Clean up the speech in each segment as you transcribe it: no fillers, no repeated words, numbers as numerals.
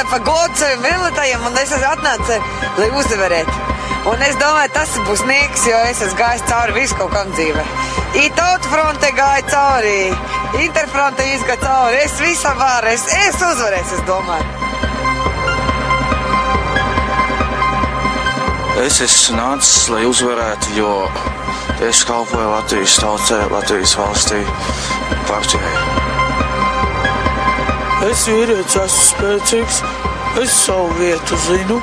domāju par godu saviem vēlētājiem, un es esmu atnācis, lai uzvarētu. Un es domāju, tas būs nieks, jo es esmu gājis cauri visu kaut kam dzīvē. I Tautu fronte gāja cauri, Interfronte izgāja cauri, es visam varu, es uzvarēšu, es domāju. Es esmu nācis, lai uzvarētu, jo es kalpoju Latvijas tautai, Latvijas valstī, partijai. Es vīrietis esmu spēcīgs, es savu vietu zinu,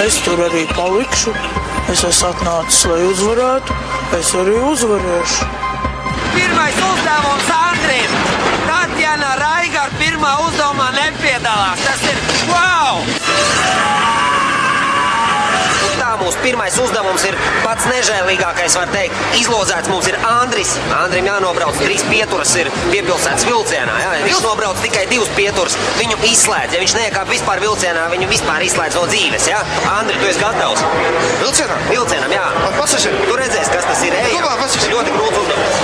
es tur arī palikšu, es esmu atnācis, lai uzvarētu, es arī uzvarēšu. Pirmais uzdevums Andrim. Tatjana Raiga ar pirmā uzdevumā nepiedalās. Tas ir wow! Tā mūsu pirmais uzdevums ir pats nežēlīgākais, var teikt. Izlozēts mums ir Andris. Andrim jānobrauc 3 pieturas ir piepilsētas vilcienā. Jā? Viņš nobrauc tikai 2 pieturas. Viņu izslēdz. Ja viņš neiekāp vispār vilcienā, viņu vispār izslēdz no dzīves. Jā? Andri, tu esi gatavs? Vilcienā? Vilcienam, jā. Pasažieri? Tu redzēsi, kas tas ir. Ejam. Ļoti grūts uzdevums.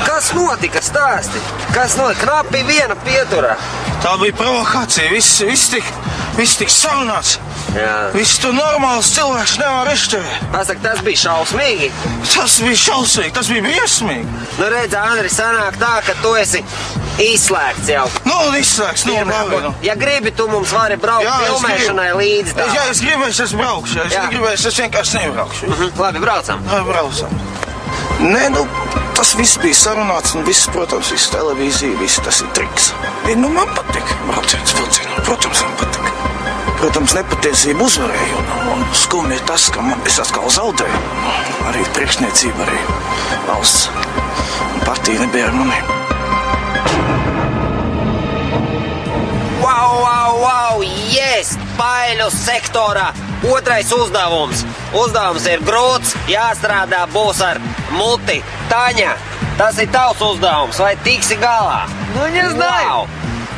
Kas notika, stāsti? Kas notika? Knapi viena pieturā. Tā bija provokācija, viss tik sarunāts. Jā. Viss tu normāls cilvēks nevar izturēt. Pasaka, tas bija šausmīgi. Tas bija šausmīgi, tas bija briesmīgi. Nu redz, Andri, sanāk tā, ka tu esi izslēgts jau. Nu, izslēgts, nu. Ja gribi, tu mums vari braukt filmēšanai līdzi tā. Ja es gribēšu, es braukšu. Ja es negribēšu, es vienkārši nebraukšu. Labi, braucam. Braucam. Nē, nu, tas viss bija sarunāts, un viss, protams, viss televīzija, viss tas ir triks. Nu, man patīk brauciens vilcienā, protams, man patīk. Protams, nepatiesība uzvarēja, un skumji ir tas, ka es atkal zaudēju. Arī priekšniecība, arī valsts un partija nebija ar mani. Wow, yes! Baiļu sektorā. Otrais uzdevums. Uzdevums ir grūts, jāstrādā būs ar multi. Taņa, tas ir tavs uzdevums, vai tiksi galā? Nu, neznāju.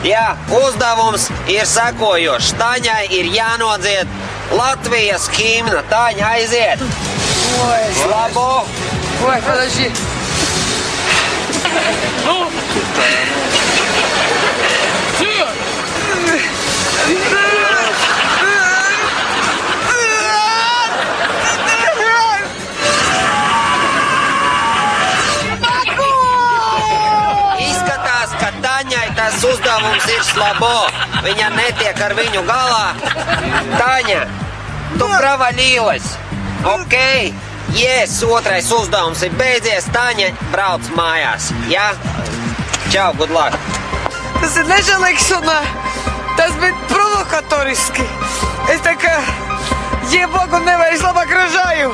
Jā, uzdevums ir sekojošs. Taņai ir jānodzied Latvijas himna. Taņa, aiziet. Ой, Slabo. Ой, подожди. Izskatās, ka Taņai tas uzdevums ir slabo. Viņa netiek ar viņu galā. Taņa, tu pravāļīlies. Ok, yes, otrais uzdevums ir beidzies. Taņa, brauc mājās. Jā? Čau, good luck. Tas ir nežēlīgs un tas bija provokatoriski. Es tā kā jebogu nevairs labāk ražāju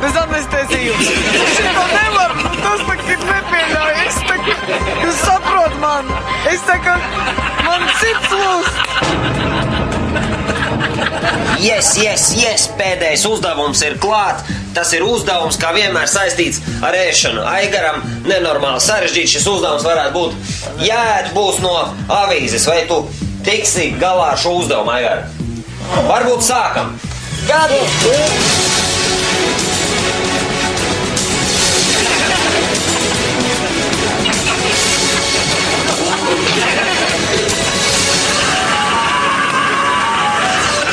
bez anesteziju. Šito nevar, tas tā kā nepieļauj. Es tā kā, jūs saprot man, es tā kā, man sirds lūst. Yes, pēdējais uzdevums ir klāt. Tas ir uzdevums, kā vienmēr saistīts ar ēšanu. Aigaram nenormāli sarežģīts šis uzdevums varētu būt. Jāēd būs no avīzes, vai tu tiksi galā ar šo uzdevumu, Aigar? Varbūt sākam. Gadu!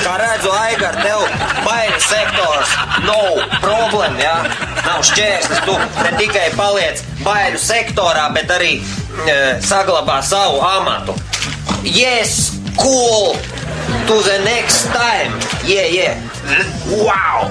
Kā redzu, Aigar, tev baiļu sektors nav problēma, jā? Nav šķērslis, tu ne tikai paliec baiļu sektorā, bet arī saglabā savu amatu. Yes, cool, to the next time. Yeah. Wow.